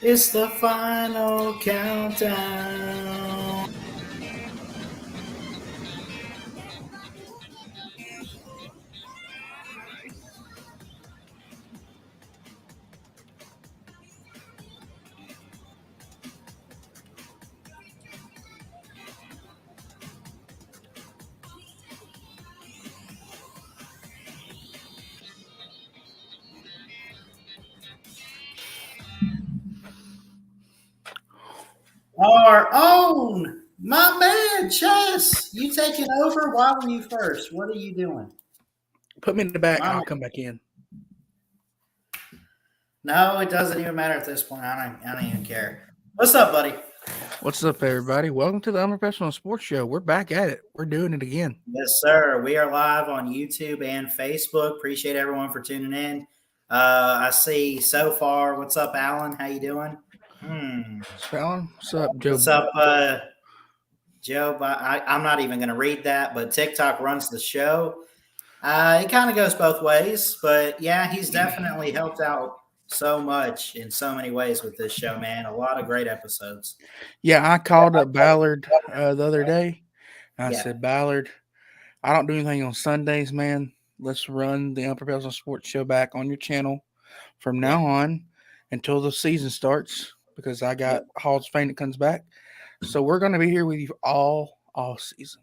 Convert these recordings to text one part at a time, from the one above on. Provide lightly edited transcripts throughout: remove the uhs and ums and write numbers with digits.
It's the final countdown. Our own, my man, Chess. You taking over? Why were you first? What are you doing? Put me in the back. My I'll man. come back in. No, it doesn't even matter at this point. I don't even care. What's up, buddy? What's up, everybody? Welcome to the Unprofessional Sports Show. We're back at it. We're doing it again. Yes, sir. We are live on YouTube and Facebook. Appreciate everyone for tuning in. I see so far. What's up, Alan? How you doing? Fallon, what's up, Joe? What's up, Joe? I'm not even going to read that, but TikTok runs the show. It kind of goes both ways, but yeah, he's definitely helped out so much in so many ways with this show, man. A lot of great episodes. Yeah, I called up Ballard the other day. I Yeah. said, Ballard, I don't do anything on Sundays, man. Let's run the Unprofessional Sports Show back on your channel from now on until the season starts because I got Hall's Fame that comes back. So we're going to be here with you all season.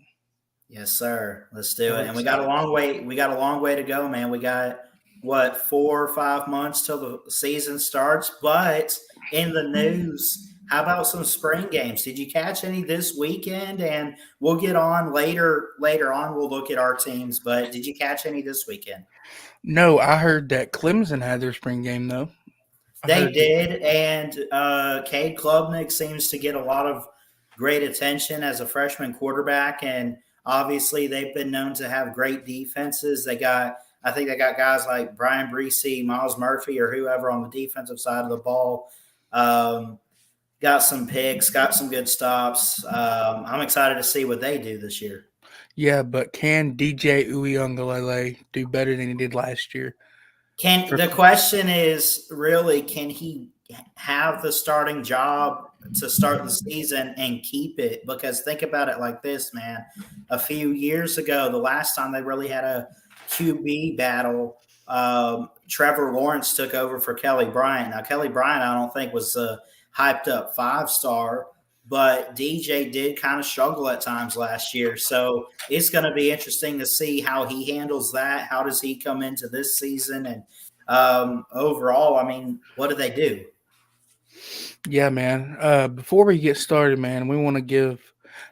Yes, sir. Let's do it. And we got a long way. We got a long way to go, man. We got 4 or 5 months till the season starts. But in the news, how about some spring games? Did you catch any this weekend? And we'll get on later. Later on, we'll look at our teams. But did you catch any this weekend? No, I heard that Clemson had their spring game though. They did, and Cade Klubnik seems to get a lot of great attention as a freshman quarterback, and obviously they've been known to have great defenses. I think they got guys like Brian Breesy, Miles Murphy, or whoever on the defensive side of the ball. Got some picks, got some good stops. I'm excited to see what they do this year. Yeah, but can DJ Uiagalelei do better than he did last year? The question is really, can he have the starting job to start the season and keep it? Because think about it like this, man. A few years ago, the last time they really had a QB battle, Trevor Lawrence took over for Kelly Bryant. Now, Kelly Bryant, I don't think was a hyped up 5-star, but DJ did kind of struggle at times last year. So it's going to be interesting to see how he handles that. How does he come into this season? And overall, I mean, what do they do? Yeah, man. Before we get started, man, we want to give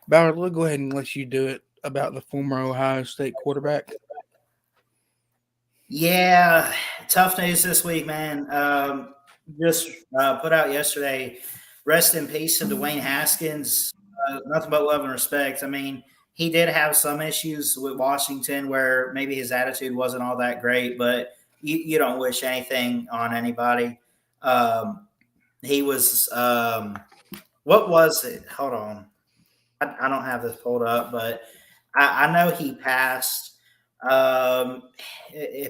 Ballard, we'll go ahead and let you do it about the former Ohio State quarterback. Yeah, tough news this week, man. Just put out yesterday. Rest in peace to Dwayne Haskins. Nothing but love and respect. I mean, he did have some issues with Washington where maybe his attitude wasn't all that great, but you don't wish anything on anybody. He was what was it? Hold on. I don't have this pulled up, but I know he passed.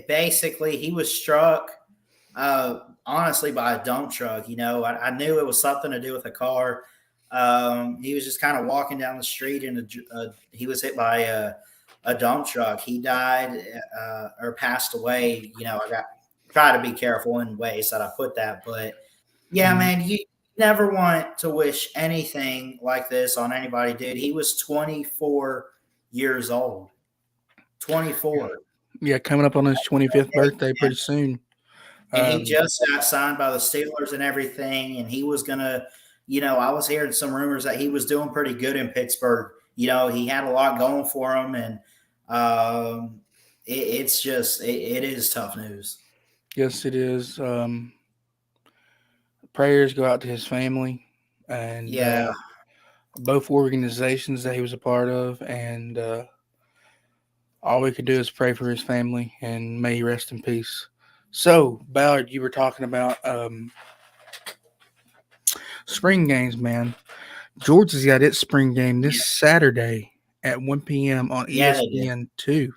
Basically, he was struck honestly by a dump truck. You know, I knew it was something to do with a car. He was just kind of walking down the street and he was hit by a dump truck. He died or passed away. You know, try to be careful in ways that I put that, but yeah, man, you never want to wish anything like this on anybody, dude. He was 24 years old. 24. Yeah, coming up on his 25th birthday pretty soon. And he just got signed by the Steelers and everything. And he was going to, you know, I was hearing some rumors that he was doing pretty good in Pittsburgh. You know, he had a lot going for him. And it is tough news. Yes, it is. Prayers go out to his family and both organizations that he was a part of. And all we could do is pray for his family and may he rest in peace. So, Ballard, you were talking about spring games, man. Georgia's got its spring game this Saturday at 1 p.m. on ESPN2.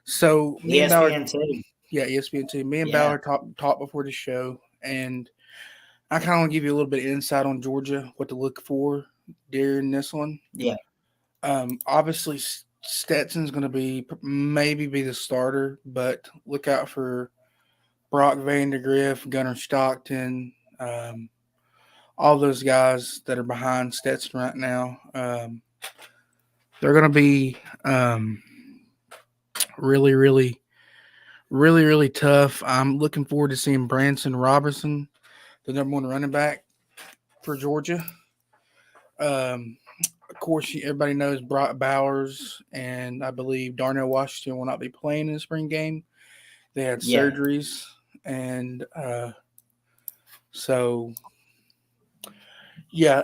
So, me and Ballard, ESPN2. Yeah, ESPN2. Me and Ballard talked before the show, and I kind of want to give you a little bit of insight on Georgia, what to look for during this one. Yeah. Obviously, Stetson's going to maybe be the starter, but look out for Brock Vandegrift, Gunnar Stockton, all those guys that are behind Stetson right now. They're going to be really, really, really, really tough. I'm looking forward to seeing Branson Robertson, the number one running back for Georgia. Of course, everybody knows Brock Bowers and I believe Darnell Washington will not be playing in the spring game. They had surgeries, and so yeah,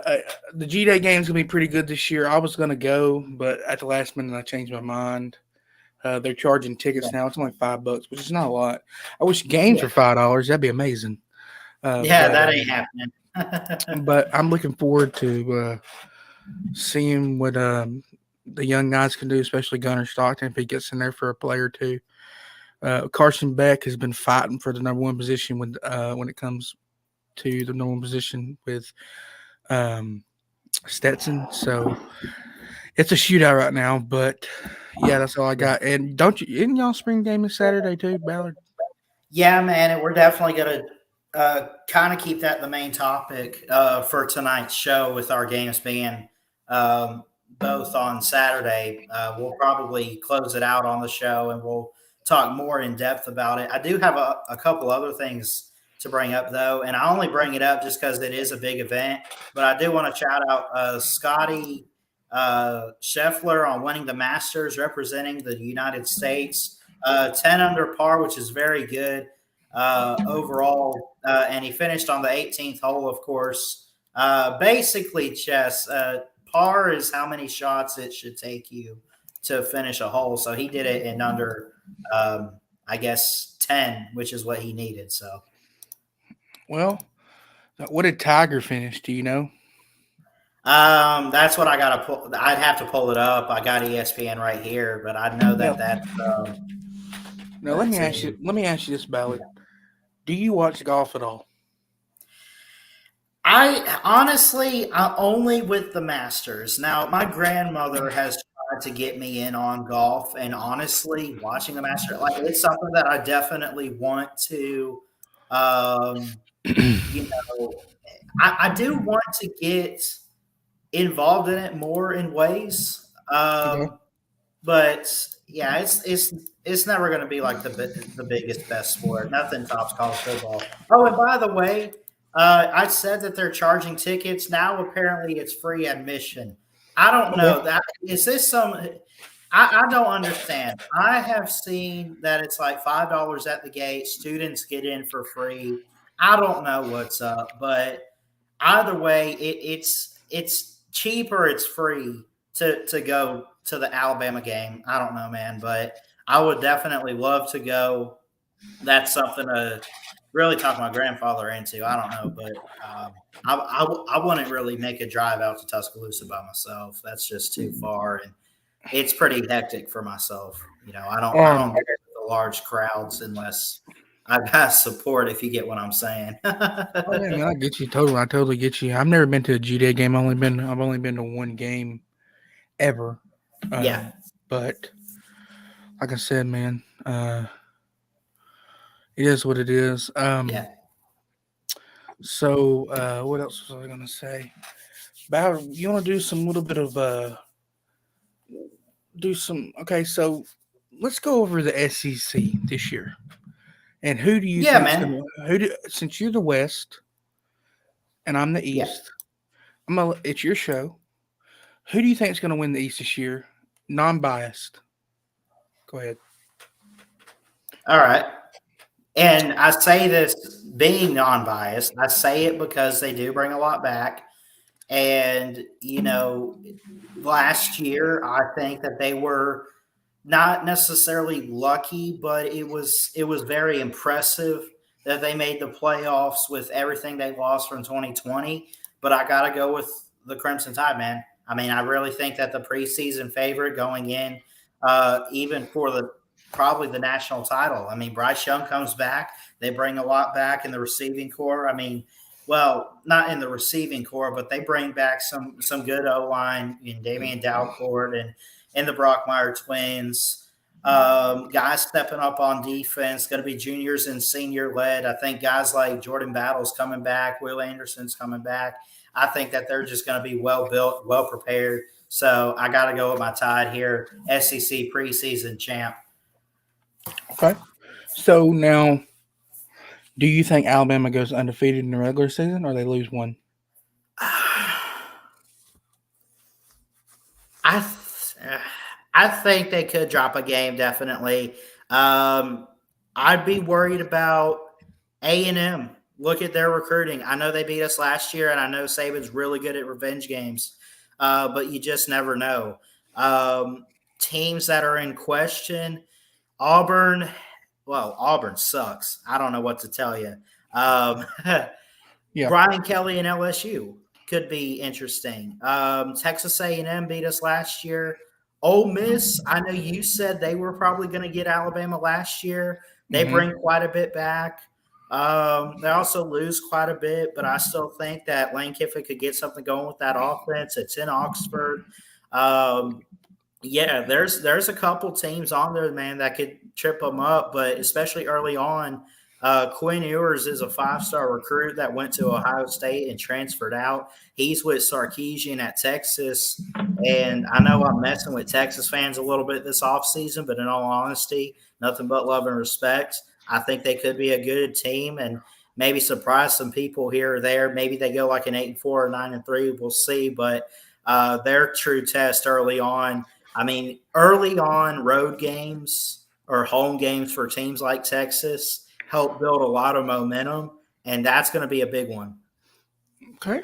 the G-Day game is going to be pretty good this year. I was going to go, but at the last minute I changed my mind. They're charging tickets now. It's only $5, which is not a lot. I wish games were $5. That'd be amazing. That ain't happening. But I'm looking forward to seeing what the young guys can do, especially Gunnar Stockton if he gets in there for a play or two. Carson Beck has been fighting for the number one position when it comes to the number one position with Stetson. So it's a shootout right now, but yeah, that's all I got. And isn't y'all spring game is Saturday too, Ballard? Yeah, man, and we're definitely gonna kind of keep that the main topic for tonight's show with our games being both on Saturday. We'll probably close it out on the show and we'll talk more in depth about it. I do have a couple other things to bring up though, and I only bring it up just because it is a big event. But I do want to shout out Scotty Scheffler on winning the Masters, representing the United States. 10 under par, which is very good overall. And he finished on the 18th hole, of course. Basically, Chess, par is how many shots it should take you to finish a hole. So he did it in under, I guess, 10, which is what he needed. So, well, what did Tiger finish? Do you know? That's what I got to pull. I'd have to pull it up. I got ESPN right here, but I know that now let me ask you this, Ballard. Do you watch golf at all? I honestly, only with the Masters. Now, my grandmother has tried to get me in on golf, and honestly, watching the Masters, like it's something that I definitely want to, I do want to get involved in it more in ways. But yeah, it's never going to be like the biggest best sport. Nothing tops college football. Oh, and by the way, I said that they're charging tickets now. Apparently, it's free admission. I don't know that is this some. I don't understand. I have seen that it's like $5 at the gate. Students get in for free. I don't know what's up, but either way, it's cheap or it's free to go to the Alabama game. I don't know, man, but I would definitely love to go. That's something to really talk my grandfather into. I don't know, but I wouldn't really make a drive out to Tuscaloosa by myself. That's just too far, and it's pretty hectic for myself. I don't get the large crowds unless I've got support. If you get what I'm saying. Man, I get you totally. I totally get you. I've never been to a G-Day game. I've only been to one game ever. Yeah. But like I said, man, it is what it is. Yeah. So what else was I going to say? Ballard, you want to do some little bit of okay, so let's go over the SEC this year. And who do you think man. Since you're the West and I'm the East, it's your show. Who do you think is going to win the East this year? Non-biased. Go ahead. All right. And I say this being non-biased. I say it because they do bring a lot back. And, last year, I think that they were not necessarily lucky, but it was very impressive that they made the playoffs with everything they lost from 2020. But I got to go with the Crimson Tide, man. I mean, I really think that the preseason favorite going in, even for probably the national title. I mean, Bryce Young comes back. They bring a lot back in the receiving core. I mean, well, not in the receiving core, but they bring back some good O line in Damian Dalcourt and the Brockmeyer twins. Guys stepping up on defense, going to be juniors and senior led. I think guys like Jordan Battle's coming back, Will Anderson's coming back. I think that they're just going to be well built, well prepared. So I got to go with my Tide here. SEC preseason champ. Okay. So now, do you think Alabama goes undefeated in the regular season, or they lose one? I think they could drop a game, definitely. I'd be worried about A&M. Look at their recruiting. I know they beat us last year, and I know Saban's really good at revenge games, but you just never know. Teams that are in question, Auburn sucks. I don't know what to tell you. Yeah. Brian Kelly and LSU could be interesting. Texas A&M beat us last year. Ole Miss, I know you said they were probably going to get Alabama last year. They bring quite a bit back. They also lose quite a bit, but I still think that Lane Kiffin could get something going with that offense. It's in Oxford. Yeah, there's a couple teams on there, man, that could trip them up, but especially early on, Quinn Ewers is a 5-star recruit that went to Ohio State and transferred out. He's with Sarkisian at Texas, and I know I'm messing with Texas fans a little bit this offseason, but in all honesty, nothing but love and respect. I think they could be a good team and maybe surprise some people here or there. Maybe they go like an 8-4 or 9-3. We'll see, but their true test early on. I mean, early on road games or home games for teams like Texas help build a lot of momentum, and that's going to be a big one. Okay.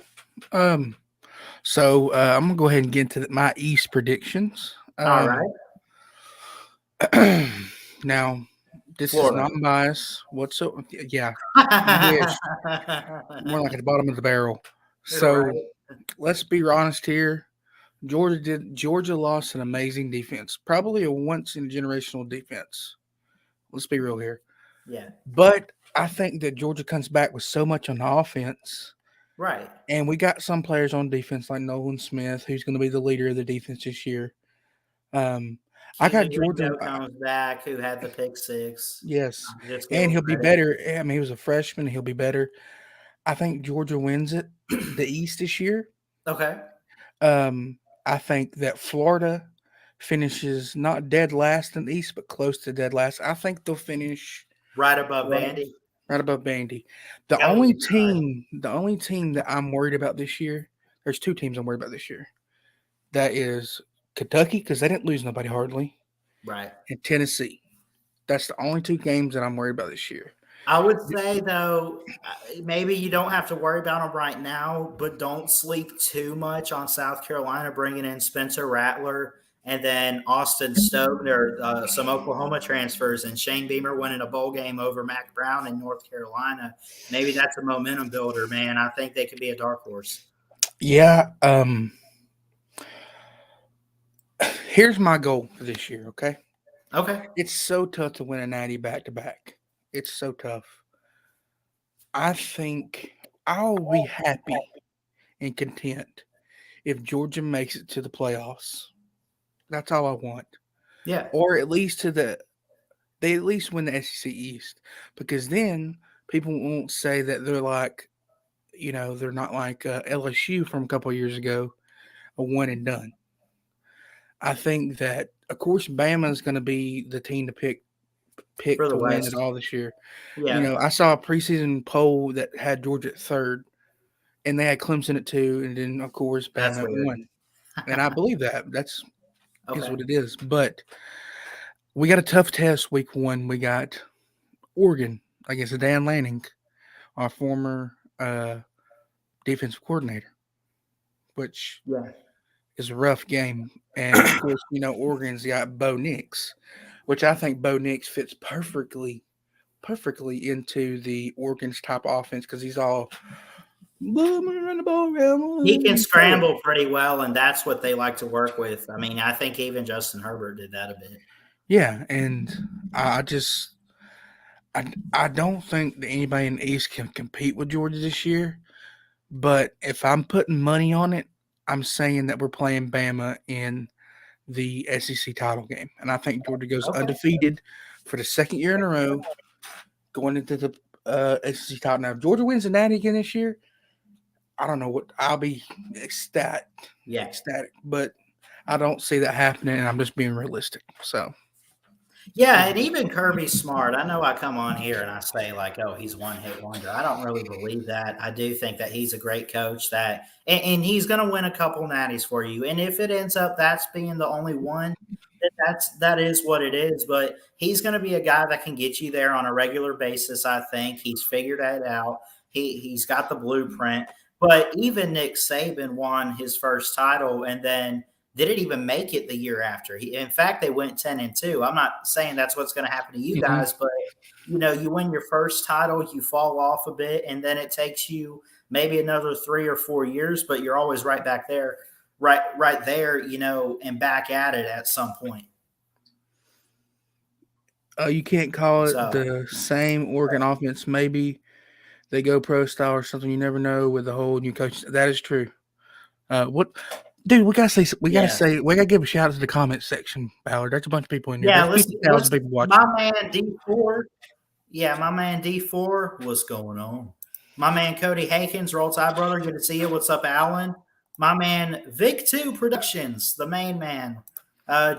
So I'm going to go ahead and get into my East predictions. All right. Now, this Florida. is not biased whatsoever. Yeah. You wish. More like at the bottom of the barrel. So Right. let's be honest here. Georgia lost an amazing defense, probably a once in a generational defense. Let's be real here. Yeah. But I think that Georgia comes back with so much on the offense. Right. And we got some players on defense like Nolan Smith, who's going to be the leader of the defense this year. I got Georgia comes back, who had the pick six. Yes, and he'll be better. I mean, he was a freshman. He'll be better. I think Georgia wins it, the East this year. Okay. I think that Florida finishes not dead last in the East, but close to dead last. I think they'll finish right above Vandy. Right above Vandy. The only team that I'm worried about this year, there's two teams I'm worried about this year. That is Kentucky, because they didn't lose nobody hardly. Right. And Tennessee. That's the only two games that I'm worried about this year. I would say, though, maybe you don't have to worry about them right now, but don't sleep too much on South Carolina bringing in Spencer Rattler and then Austin Stone or some Oklahoma transfers and Shane Beamer winning a bowl game over Mac Brown in North Carolina. Maybe that's a momentum builder, man. I think they could be a dark horse. Yeah. Here's my goal for this year, okay? Okay. It's so tough to win a 90 back-to-back. It's so tough. I think I'll be happy and content if Georgia makes it to the playoffs. That's all I want. Yeah. Or at least they at least win the SEC East. Because then people won't say that they're like, they're not like LSU from a couple of years ago, a one and done. I think that, of course, Bama is going to be the team to pick to win it all this year. Yeah. I saw a preseason poll that had Georgia at 3rd, and they had Clemson at 2, and then, of course, Bama at 1. And I believe that. That's is what it is. But we got a tough test week 1. We got Oregon against Dan Lanning, our former defensive coordinator, which is a rough game. And, of course, Oregon's got Bo Nix, which I think Bo Nix fits perfectly into the Oregon's type offense because he's all run the ball around. He can scramble pretty well, and that's what they like to work with. I mean, I think even Justin Herbert did that a bit. Yeah, and I don't think that anybody in the East can compete with Georgia this year. But if I'm putting money on it, I'm saying that we're playing Bama in the SEC title game. And I think Georgia goes Okay. undefeated for the second year in a row going into the SEC title. Now, if Georgia wins the Natty again this year, I don't know what I'll be ecstatic. Yeah. Ecstatic. But I don't see that happening, and I'm just being realistic. So. Yeah, and even Kirby's smart. I know I come on here and I say like, "Oh, he's one hit wonder." I don't really believe that. I do think that he's a great coach and he's going to win a couple natties for you. And if it ends up that's being the only one, that is what it is. But he's going to be a guy that can get you there on a regular basis. I think he's figured that out. He's got the blueprint. But even Nick Saban won his first title, and then didn't even make it the year after. In fact, they went 10-2. I'm not saying that's what's going to happen to you guys, but you win your first title, you fall off a bit, and then it takes you maybe another 3 or 4 years, but you're always right back there, right there, and back at it at some point. You can't call it the same Oregon offense. Maybe they go pro style or something. You never know with the whole new coach. That is true. Dude, we gotta give a shout out to the comment section, Ballard. There's a bunch of people in here. Yeah, there's 50,000 people watching. My man D4. Yeah, my man D4, what's going on? My man Cody Hakins, Roll Tide Brother, good to see you. What's up, Alan? My man Vic2 Productions, the main man.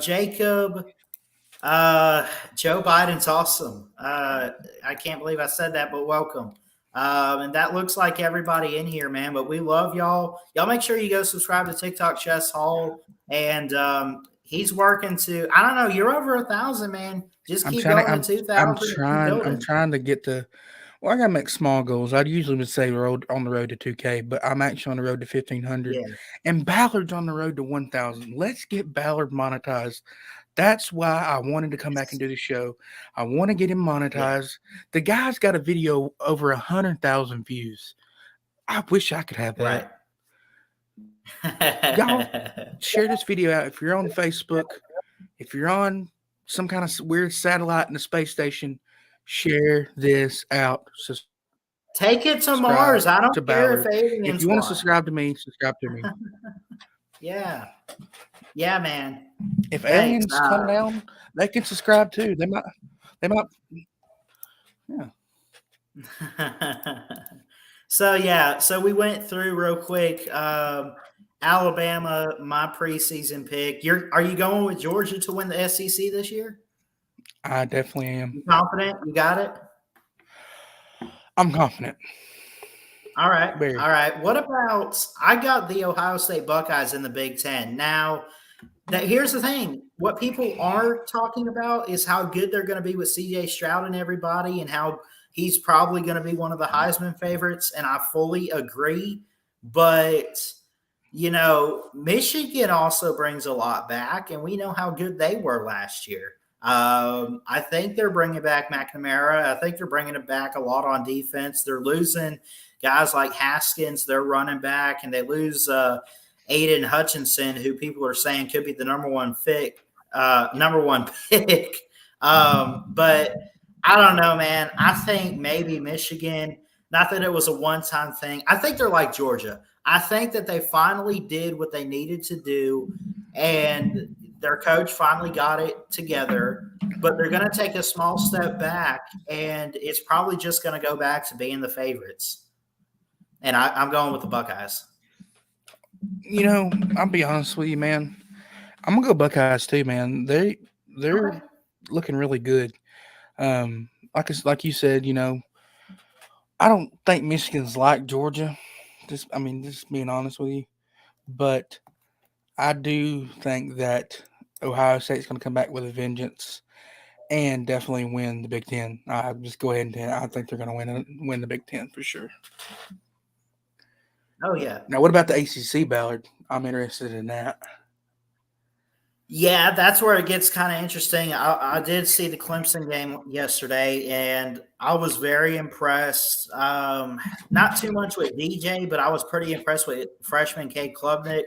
Jacob, Joe Biden's awesome. I can't believe I said that, but welcome. And that looks like everybody in here, man. But we love y'all. Y'all make sure you go subscribe to TikTok Chess Hall. And he's working to, I don't know, you're over 1,000, man. Just keep going to 2,000. I'm trying to get to, I got to make small goals. I'd usually would say on the road to 2K, but I'm actually on the road to 1,500. Yeah. And Ballard's on the road to 1,000. Let's get Ballard monetized. That's why I wanted to come back and do the show. I want to get him monetized. Yeah. The guy's got a video over 100,000 views. I wish I could have that. Right. Y'all share this video out. If you're on Facebook, if you're on some kind of weird satellite in the space station, share this out. Take it to Mars. I don't care if aliens. If you want to subscribe to me, subscribe to me. Yeah. Yeah, man. If aliens come down, they can subscribe too. They might. Yeah. So we went through real quick. Alabama, my preseason pick. Are you going with Georgia to win the SEC this year? I definitely am. You confident? You got it? I'm confident. All right. Very. All right. What about I got the Ohio State Buckeyes in the Big Ten. Now, here's the thing. What people are talking about is how good they're going to be with C.J. Stroud and everybody and how he's probably going to be one of the Heisman favorites, and I fully agree. But, Michigan also brings a lot back, and we know how good they were last year. I think they're bringing back McNamara. I think they're bringing it back a lot on defense. They're losing guys like Haskins, they're running back, and they lose Aiden Hutchinson, who people are saying could be the number one pick. But I don't know, man. I think maybe Michigan, not that it was a one-time thing. I think they're like Georgia. I think that they finally did what they needed to do, and their coach finally got it together, but they're going to take a small step back, and it's probably just going to go back to being the favorites. And I'm going with the Buckeyes. I'll be honest with you, man. I'm gonna go Buckeyes too, man. They're looking really good. Like you said, I don't think Michigan's like Georgia. Just being honest with you, but I do think that Ohio State's going to come back with a vengeance and definitely win the Big Ten. Just go ahead and I think they're going to win the Big Ten for sure. Oh, yeah. Now, what about the ACC, Ballard? I'm interested in that. Yeah, that's where it gets kind of interesting. I did see the Clemson game yesterday, and I was very impressed. Not too much with DJ, but I was pretty impressed with freshman Cade Klubnik.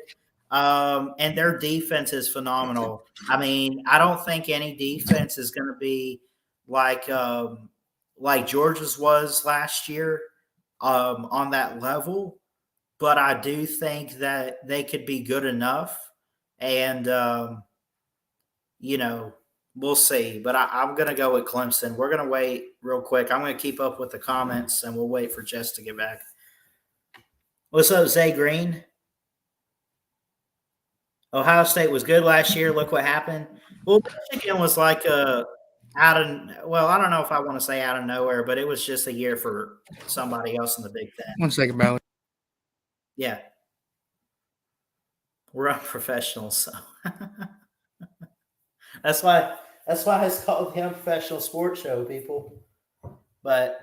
And their defense is phenomenal. I mean, I don't think any defense is going to be like Georgia's was last year on that level. but I do think that they could be good enough. And, we'll see. But I'm going to go with Clemson. We're going to wait real quick. I'm going to keep up with the comments, and we'll wait for Jess to get back. What's up, Zay Green? Ohio State was good last year. Look what happened. Well, Michigan was like I don't know if I want to say out of nowhere, but it was just a year for somebody else in the Big Ten. 1 second, Ballard. Yeah. We're unprofessional, so that's why it's called the Unprofessional Sports Show, people. But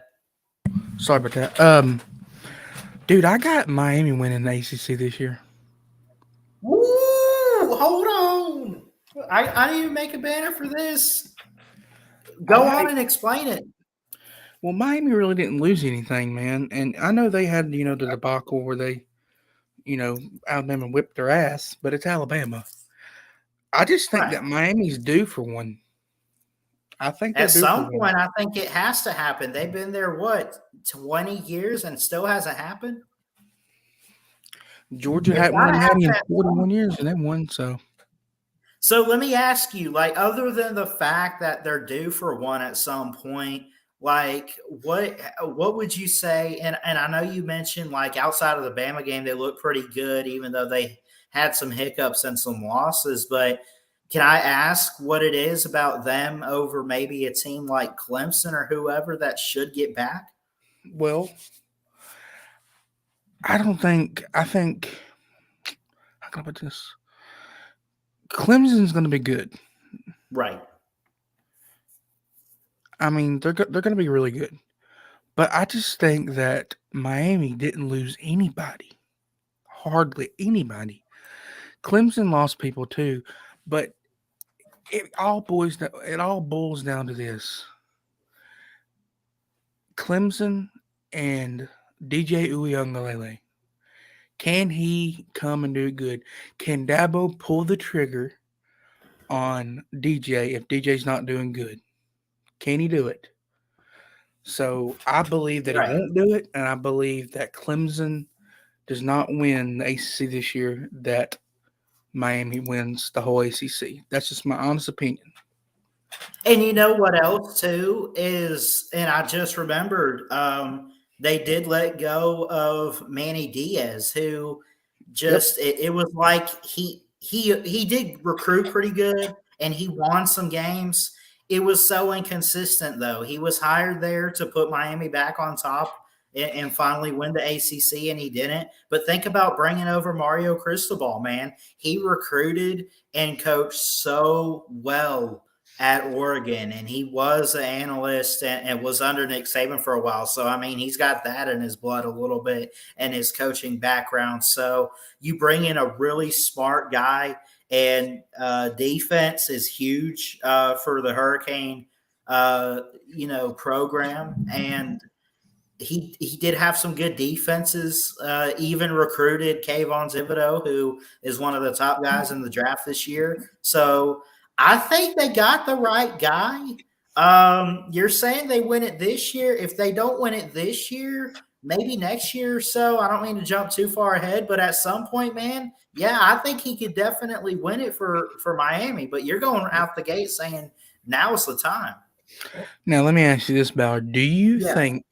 sorry about that. Dude, I got Miami winning the ACC this year. Woo! Hold on. I didn't even make a banner for this. Go on and explain it. Well, Miami really didn't lose anything, man. And I know they had, the debacle where they, Alabama whipped their ass, but it's Alabama. I just think that Miami's due for one. I think at some point, I think it has to happen. They've been there, 20 years and still hasn't happened? Georgia hadn't won Miami in 41 years, and they won, so. So let me ask you, other than the fact that they're due for one at some point, what would you say? And I know you mentioned, outside of the Bama game, they look pretty good, even though they had some hiccups and some losses. But can I ask what it is about them over maybe a team like Clemson or whoever that should get back? Well, I think, how can I put this? Clemson's going to be good. Right. I mean, they're going to be really good. But I just think that Miami didn't lose anybody. Hardly anybody. Clemson lost people too. But it all boils down to this. Clemson and DJ Uiagalelei. Can he come and do it good? Can Dabo pull the trigger on DJ if DJ's not doing good? Can he do it? So I believe that he won't do it, and I believe that Clemson does not win the ACC this year, that Miami wins the whole ACC. That's just my honest opinion. And you know what else, too, is, and I just remembered, they did let go of Manny Diaz, who just it was like he did recruit pretty good and he won some games. It was so inconsistent, though. He was hired there to put Miami back on top and finally win the ACC, and he didn't. But think about bringing over Mario Cristobal, man. He recruited and coached so well at Oregon, and he was an analyst and was under Nick Saban for a while. So, I mean, he's got that in his blood a little bit and his coaching background. So you bring in a really smart guy, and defense is huge for the Hurricane, program. And he did have some good defenses, even recruited Kayvon Thibodeau, who is one of the top guys in the draft this year. So I think they got the right guy. You're saying they win it this year. If they don't win it this year, maybe next year or so. I don't mean to jump too far ahead, but at some point, man, yeah, I think he could definitely win it for Miami. But you're going out the gate saying now is the time. Now, let me ask you this, Ballard. Do you think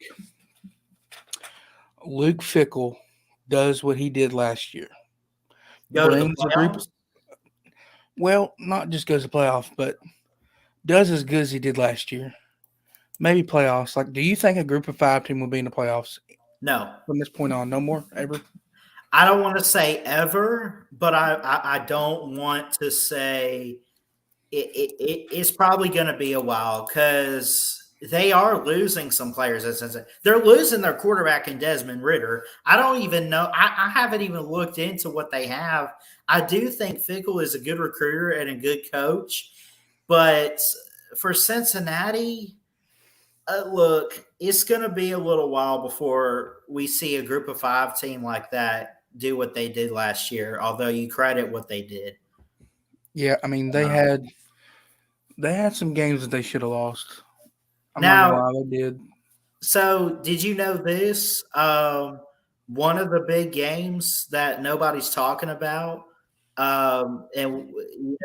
Luke Fickell does what he did last year? Brings a group. Well, not just goes to playoffs, but does as good as he did last year. Maybe playoffs. Do you think a group of 5 team will be in the playoffs? No. From this point on, no more, ever? I don't want to say ever, but I don't want to say it's probably going to be a while, because they are losing some players. They're losing their quarterback in Desmond Ridder. I don't even know. I haven't even looked into what they have. I do think Fickell is a good recruiter and a good coach. But for Cincinnati, look, it's going to be a little while before we see a group of 5 team like that do what they did last year, although you credit what they did. Yeah, I mean, they had some games that they should have lost. I'm now, not gonna lie, they did. So did you know this? one of the big games that nobody's talking about. And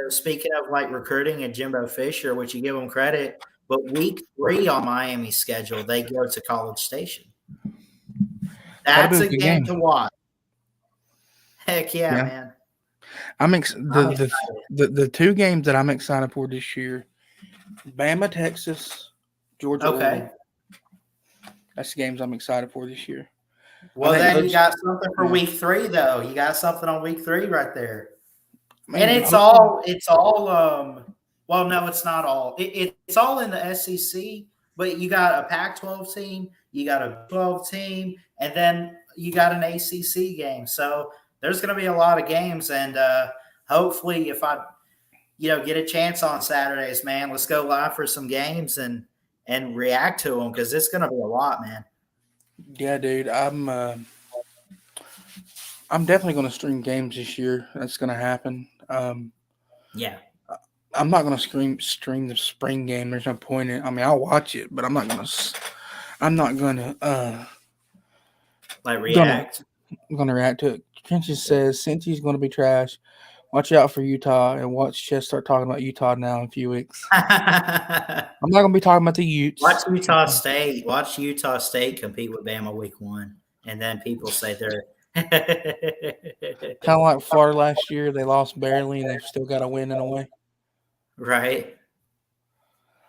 speaking of like recruiting and Jimbo Fisher, which you give them credit, but week 3 on Miami's schedule, they go to College Station. That's a game to watch. Heck yeah, man. I'm the 2 games that I'm excited for this year: Bama, Texas, Georgia, Oregon. That's the games I'm excited for this year. Well, then you got something for week 3, though. You got something on week 3 right there. Man, and it's all. Well, no, it's not all. It's all in the SEC, but you got a Pac-12 team, you got a 12 team, and then you got an ACC game. So there's going to be a lot of games, and hopefully, if I, get a chance on Saturdays, man, let's go live for some games and react to them because it's going to be a lot, man. Yeah, dude, I'm definitely going to stream games this year. That's going to happen. Yeah. I'm not going to stream the spring game. There's no point in it. I mean, I'll watch it, but I'm not going to react. I'm going to react to it. Chrstian says, Cincy's going to be trash. Watch out for Utah, and watch Chess start talking about Utah now in a few weeks. I'm not going to be talking about the Utes. Watch Utah State. Watch Utah State compete with Bama week 1, and then people say they're kind of like Florida last year. They lost barely, and they've still got to win in a way. Right.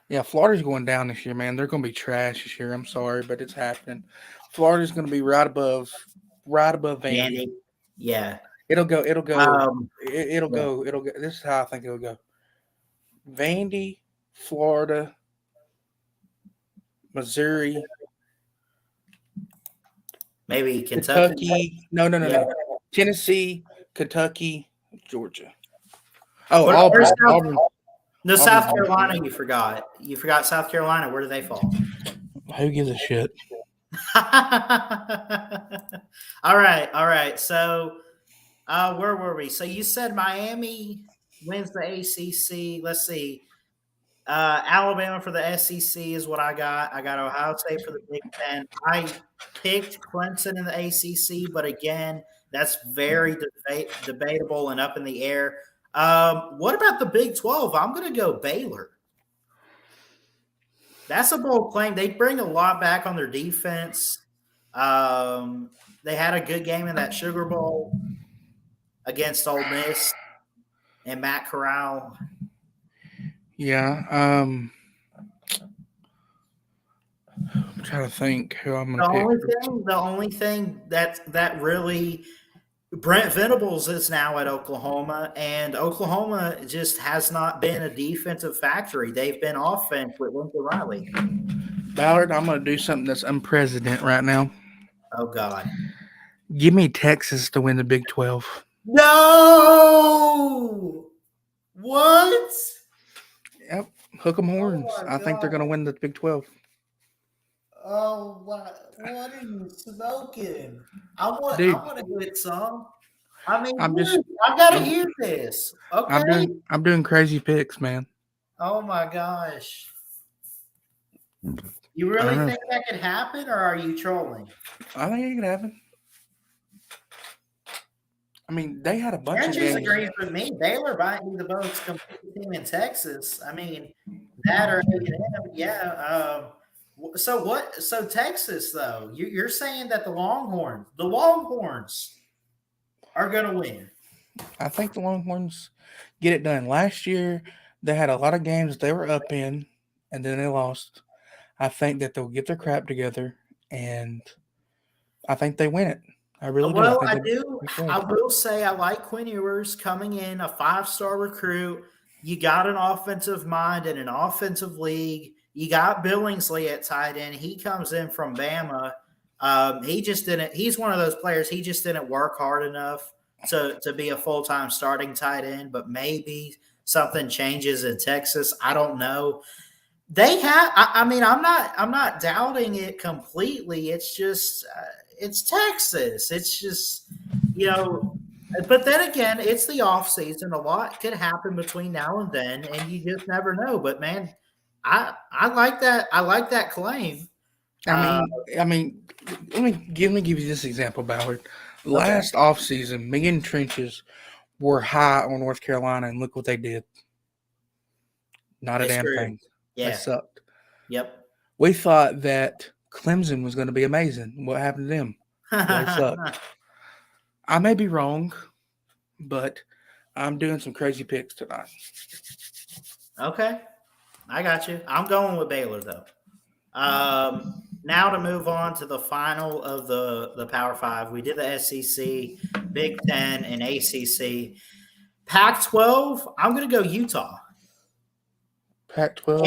Yeah, Florida's going down this year, man. They're going to be trash this year. I'm sorry, but it's happening. Florida's going to be right above Vandy. Yeah. It'll go. This is how I think it'll go. Vandy, Florida, Missouri, maybe Kentucky. No. Tennessee, Kentucky, Georgia. Oh, Auburn. No, South Carolina. You forgot. You forgot South Carolina. Where do they fall? Who gives a shit? All right. So, where were we? So you said Miami wins the ACC. Let's see. Alabama for the SEC is what I got. I got Ohio State for the Big Ten. I picked Clemson in the ACC, but again, that's very debatable and up in the air. What about the Big 12? I'm going to go Baylor. That's a bold claim. They bring a lot back on their defense. They had a good game in that Sugar Bowl against Ole Miss and Matt Corral. Yeah. I'm trying to think who I'm going to pick. The only thing that really – Brent Venables is now at Oklahoma, and Oklahoma just has not been a defensive factory. They've been offense with Lincoln Riley. Ballard, I'm going to do something that's unprecedented right now. Oh, God. Give me Texas to win the Big 12. No! What? Yep. Hook 'em horns. I think they're going to win the Big 12. Oh, what are you smoking? I want to get some. I mean, I got to hear this. Okay. I'm doing crazy picks, man. Oh, my gosh. You really think that could happen, or are you trolling? I think it could happen. I mean, they had a bunch of games. Agrees with me. Baylor might be the most complete team in Texas. I mean, that or yeah. So what? So Texas, though, you're saying that the Longhorns are going to win. I think the Longhorns get it done. Last year, they had a lot of games they were up in, and then they lost. I think that they'll get their crap together, and I think they win it. I really do. Well, I do. I will say I like Quinn Ewers coming in, a 5-star recruit. You got an offensive mind in an offensive league. You got Billingsley at tight end. He comes in from Bama. He's one of those players. He just didn't work hard enough to be a full-time starting tight end, but maybe something changes in Texas. I don't know. They have, I'm not doubting it completely. It's just, it's Texas. It's just, but then again, it's the off season. A lot could happen between now and then, and you just never know. But man, I like that. I like that claim. I mean, let me give you this example, Ballard. Okay. Last offseason, me and Trenches were high on North Carolina, and look what they did. Not a They damn screwed. thing. They Yeah. sucked. Yep. We thought that Clemson was going to be amazing. What happened to them? They sucked. I may be wrong, but I'm doing some crazy picks tonight. Okay. I got you. I'm going with Baylor, though. Now to move on to the final of the Power Five. We did the SEC, Big Ten, and ACC. Pac-12, I'm going to go Utah. Pac-12.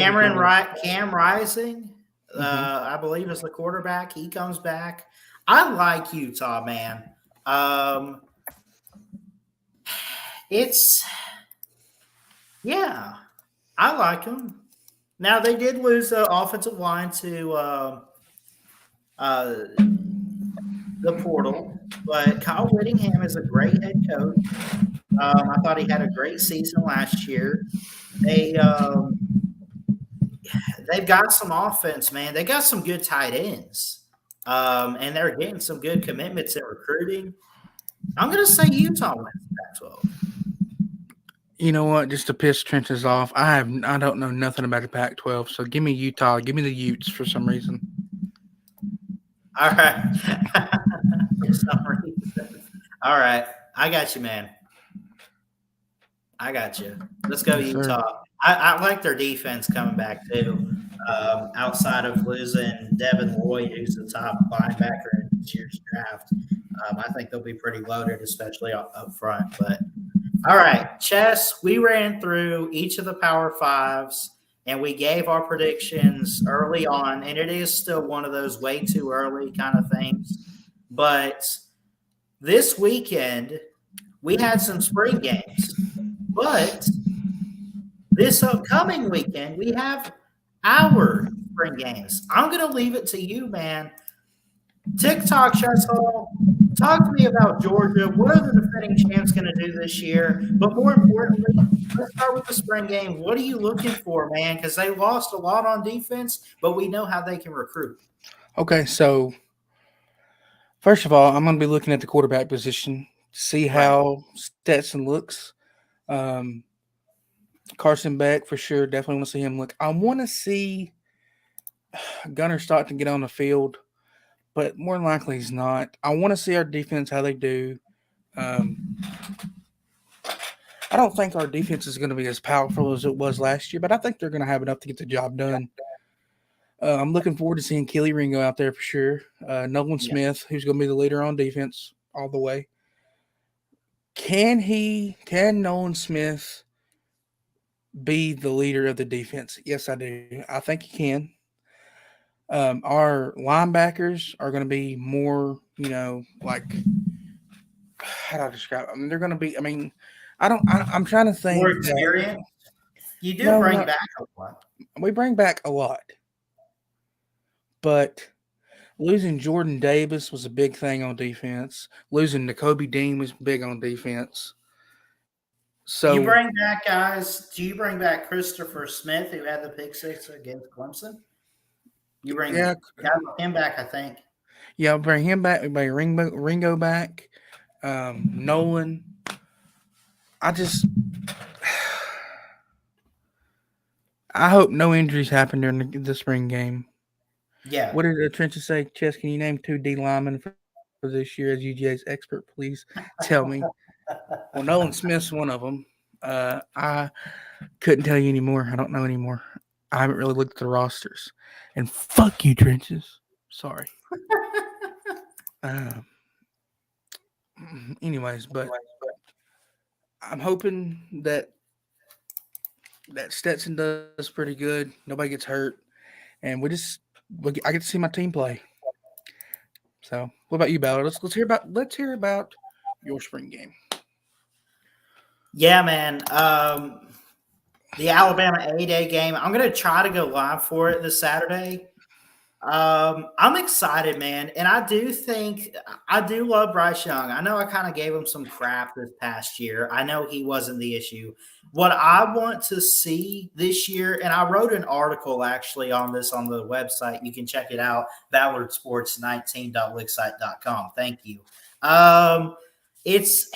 Cam Rising, I believe, is the quarterback. He comes back. I like Utah, man. I like them. Now, they did lose the offensive line to the portal, but Kyle Whittingham is a great head coach. I thought he had a great season last year. They've got some offense, man. They got some good tight ends, and they're getting some good commitments in recruiting. I'm going to say Utah wins the Pac-12. You know what? Just to piss Trenches off, I don't know nothing about the Pac-12. So give me Utah. Give me the Utes for some reason. All right. For some reason. All right. I got you, man. I got you. Let's go, Yes, Utah. I like their defense coming back, too. Outside of losing Devin Lloyd, who's the top linebacker in this year's draft, I think they'll be pretty loaded, especially up front. But all right, Chess, we ran through each of the Power Fives, and we gave our predictions early on, and it is still one of those way too early kind of things. But this weekend, we had some spring games. But this upcoming weekend, we have our spring games. I'm going to leave it to you, man. TikTok, Chess Hall, talk to me about Georgia. What are the defending champs going to do this year? But more importantly, let's start with the spring game. What are you looking for, man? Because they lost a lot on defense, but we know how they can recruit. Okay, so first of all, I'm going to be looking at the quarterback position, see how Stetson looks. Carson Beck, for sure, definitely want to see him look. I want to see Gunnar Stockton get on the field, but more than likely he's not. I want to see our defense, how they do. I don't think our defense is going to be as powerful as it was last year, but I think they're going to have enough to get the job done. I'm looking forward to seeing Keely Ringo out there for sure. Nolan Smith, who's going to be the leader on defense all the way. Can Nolan Smith be the leader of the defense? Yes, I do. I think he can. Our linebackers are going to be more, like, how do I describe it? I mean, they're going to be, I'm trying to think. More experience? You do bring back a lot. We bring back a lot. But losing Jordan Davis was a big thing on defense. Losing N'Kobe Dean was big on defense. So you bring back guys. Do you bring back Christopher Smith, who had the pick six against Clemson? You bring him back, I think. Yeah, bring him back. We bring Ringo back. Nolan. I hope no injuries happen during the spring game. Yeah. What did the trenches say? Chess, can you name 2 D linemen for this year as UGA's expert? Please tell me. Well, Nolan Smith's one of them. I couldn't tell you anymore. I don't know anymore. I haven't really looked at the rosters. And fuck you, Trenches. Sorry. Anyways, but I'm hoping that Stetson does pretty good. Nobody gets hurt. And I get to see my team play. So, what about you, Ballard? Let's hear about your spring game. Yeah, man. The Alabama A-Day game. I'm going to try to go live for it this Saturday. I'm excited, man. And I do love Bryce Young. I know I kind of gave him some crap this past year. I know he wasn't the issue. What I want to see this year, and I wrote an article actually on this on the website. You can check it out, ballardsports19.wixsite.com. Thank you. Um, it's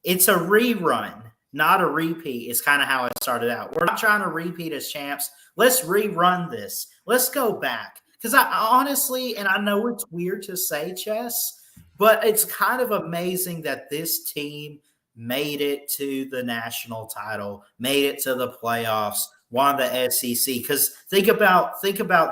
it's a rerun, not a repeat, is kind of how it started out. We're not trying to repeat as champs. Let's rerun this. Let's go back. Because I honestly, and I know it's weird to say, Chess, but it's kind of amazing that this team made it to the national title, made it to the playoffs, won the SEC. Because think about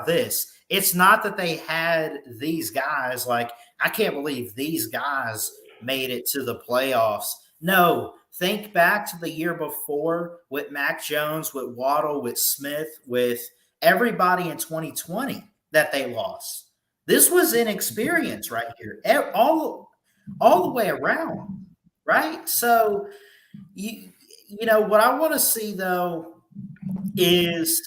this. It's not that they had these guys like, I can't believe these guys made it to the playoffs. No, think back to the year before with Mac Jones, with Waddle, with Smith, with everybody in 2020 that they lost. This was inexperience right here, all the way around, right? So, you know what I want to see though is,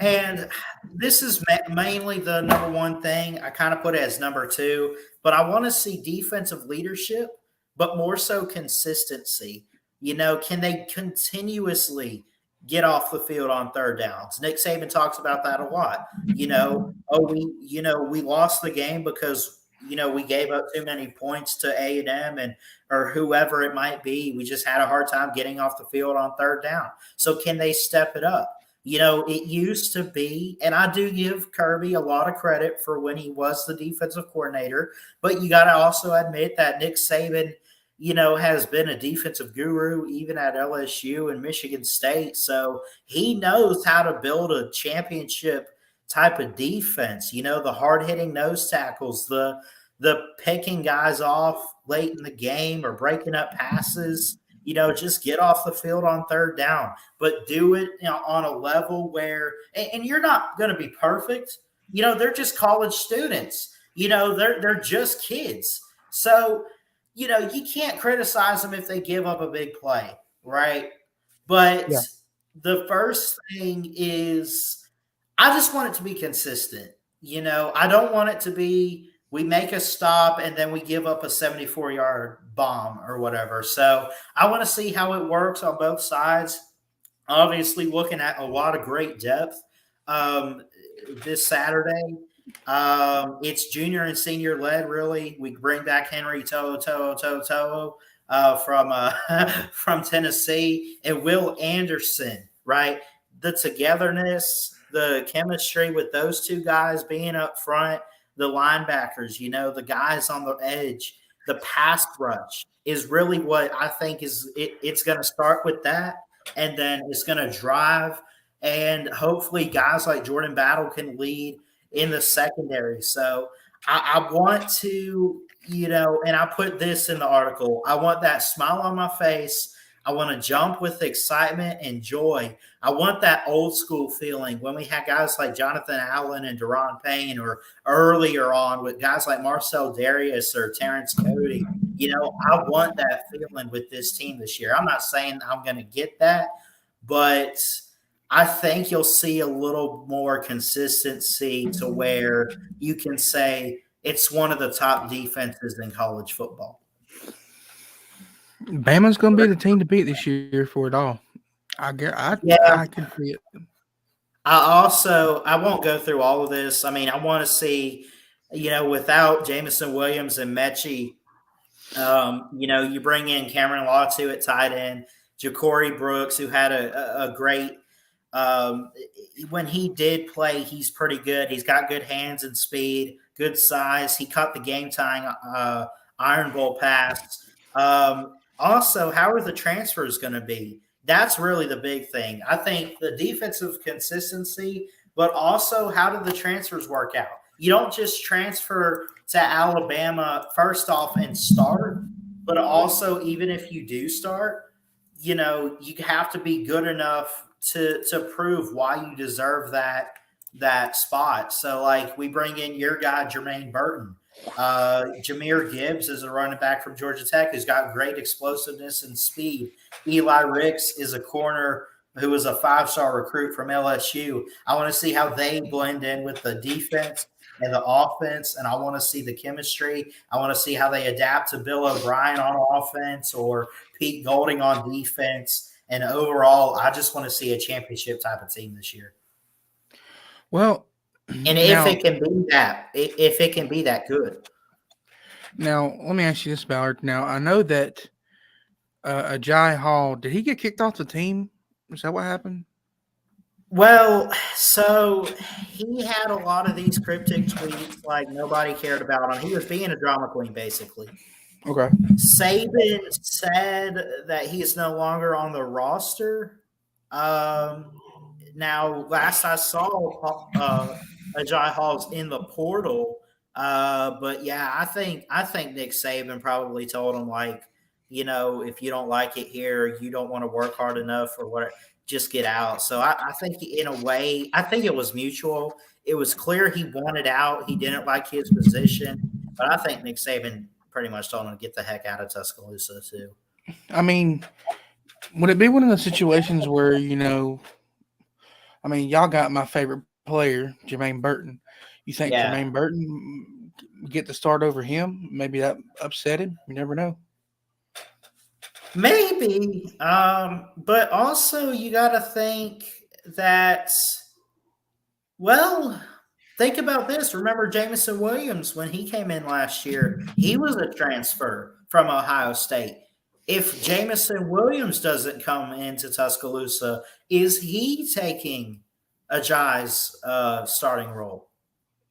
and this is mainly the number one thing. I kind of put it as number two, but I want to see defensive leadership, but more so consistency. You know, can they continuously get off the field on third downs? Nick Saban talks about that a lot. You know, we lost the game because we gave up too many points to A&M and or whoever it might be. We just had a hard time getting off the field on third down. So can they step it up? You know, it used to be, and I do give Kirby a lot of credit for when he was the defensive coordinator, but you got to also admit that Nick Saban, has been a defensive guru even at LSU and Michigan State. So he knows how to build a championship type of defense, the hard-hitting nose tackles, the picking guys off late in the game or breaking up passes, just get off the field on third down, but do it on a level where and you're not going to be perfect. They're just college students. They're just kids. So you can't criticize them if they give up a big play, right? But the first thing is I just want it to be consistent. I don't want it to be we make a stop and then we give up a 74-yard bomb or whatever. So I want to see how it works on both sides. Obviously, looking at a lot of great depth this Saturday. It's junior and senior led, really. We bring back Henry Toho from Tennessee and Will Anderson, right? The togetherness, the chemistry with those two guys being up front, the linebackers, the guys on the edge, the pass rush is really what I think it's going to start with that. And then it's going to drive. And hopefully guys like Jordan Battle can lead in the secondary. So I want to, and I put this in the article, I want that smile on my face. I want to jump with excitement and joy. I want that old school feeling when we had guys like Jonathan Allen and Deron Payne, or earlier on with guys like Marcel Darius or Terrence Cody. I want that feeling with this team this year. I'm not saying I'm going to get that, but I think you'll see a little more consistency to where you can say it's one of the top defenses in college football. Bama's going to be the team to beat this year for it all. I can see it. I won't go through all of this. I mean, I want to see, without Jamison Williams and Mechie, you bring in Cameron Latu at tight end, Ja'Cory Brooks, who had a great when he did play, he's pretty good. He's got good hands and speed, good size. He caught the game-tying Iron Bowl pass. Also, how are the transfers going to be? That's really the big thing. I think the defensive consistency, but also how do the transfers work out? You don't just transfer to Alabama first off and start, but also even if you do start, you have to be good enough to prove why you deserve that spot. So, like, we bring in your guy, Jermaine Burton. Jahmyr Gibbs is a running back from Georgia Tech who's got great explosiveness and speed. Eli Ricks is a corner who was a 5-star recruit from LSU. I want to see how they blend in with the defense. and the offense, and I want to see the chemistry. I want to see how they adapt to Bill O'Brien on offense or Pete Golding on defense. And overall, I just want to see a championship type of team this year. Well, and if it can be that good. Now, let me ask you this, Ballard. Now, I know that Agiye Hall, did he get kicked off the team? Is that what happened? Well, so he had a lot of these cryptic tweets like nobody cared about him. He was being a drama queen, basically. Okay. Saban said that he is no longer on the roster. Now, last I saw, Agiye Hall's in the portal. But yeah, I think Nick Saban probably told him, like, you know, if you don't like it here, you don't want to work hard enough or whatever, just get out. So I think in a way, I think it was mutual. It was clear he wanted out. He didn't like his position, but I think Nick Saban pretty much told him to get the heck out of Tuscaloosa too. I mean, would it be one of the situations where, you know, I mean, y'all got my favorite player, Jermaine Burton. You think Jermaine Burton get the start over him? Maybe that upset him. You never know. Maybe, but also you got to think that, well, think about this. Remember Jamison Williams when he came in last year? He was a transfer from Ohio State. If Jamison Williams doesn't come into Tuscaloosa, is he taking Agiye's starting role?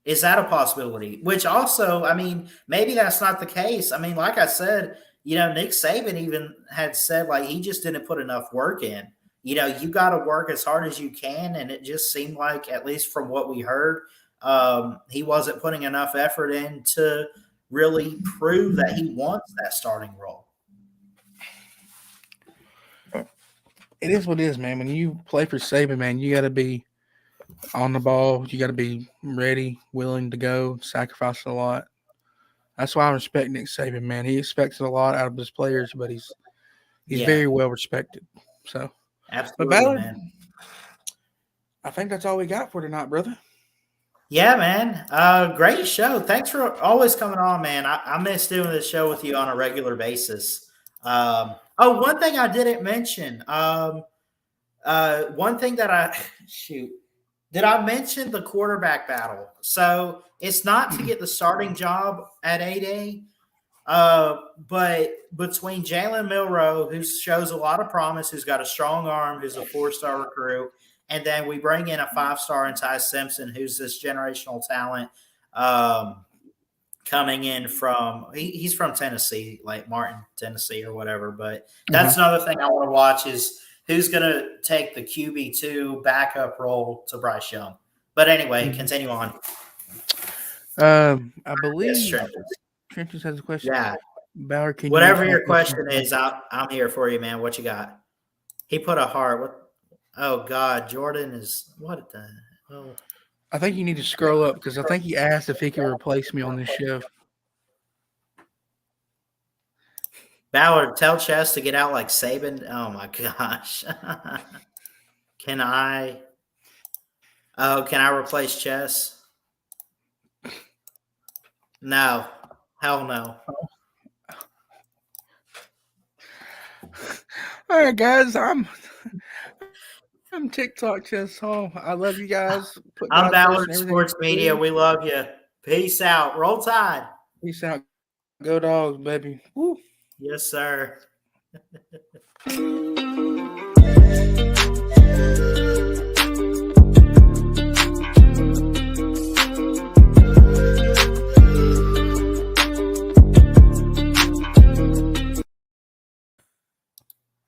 Is that a possibility? Which also, I mean, maybe that's not the case. I mean, like I said, you know, Nick Saban even had said, like, he just didn't put enough work in. You know, you got to work as hard as you can. And it just seemed like, at least from what we heard, he wasn't putting enough effort in to really prove that he wants that starting role. It is what it is, man. When you play for Saban, man, you got to be on the ball. You got to be ready, willing to go, sacrifice a lot. That's why I respect Nick Saban, man. He expects a lot out of his players, but he's very well respected. So, absolutely, but Ballard, man. I think that's all we got for tonight, brother. Yeah, man. Great show. Thanks for always coming on, man. I miss doing this show with you on a regular basis. One thing I didn't mention. One thing that did I mention the quarterback battle? So it's not to get the starting job at 8A, but between Jalen Milroe, who shows a lot of promise, who's got a strong arm, who's a 4-star recruit, and then we bring in a 5-star in Ty Simpson, who's this generational talent coming in from he's from Tennessee, like Martin, Tennessee or whatever. But that's another thing I want to watch is who's going to take the QB2 backup role to Bryce Young. But anyway, continue on. I believe Trenton has a question. Yeah. Ballard, whatever your question is, I'm here for you, man. What you got? He put a heart. What? Oh, God. Jordan is – what the – oh. I think you need to scroll up because I think he asked if he could replace me on this show. Ballard, tell Chess to get out like Saban. Oh, my gosh. Can I replace Chess? No. Hell no. All right, guys. I'm TikTok Chess Hall. I love you guys. I'm Ballard Sports Media. We love you. Peace out. Roll Tide. Peace out. Go Dogs, baby. Woo. Yes, sir.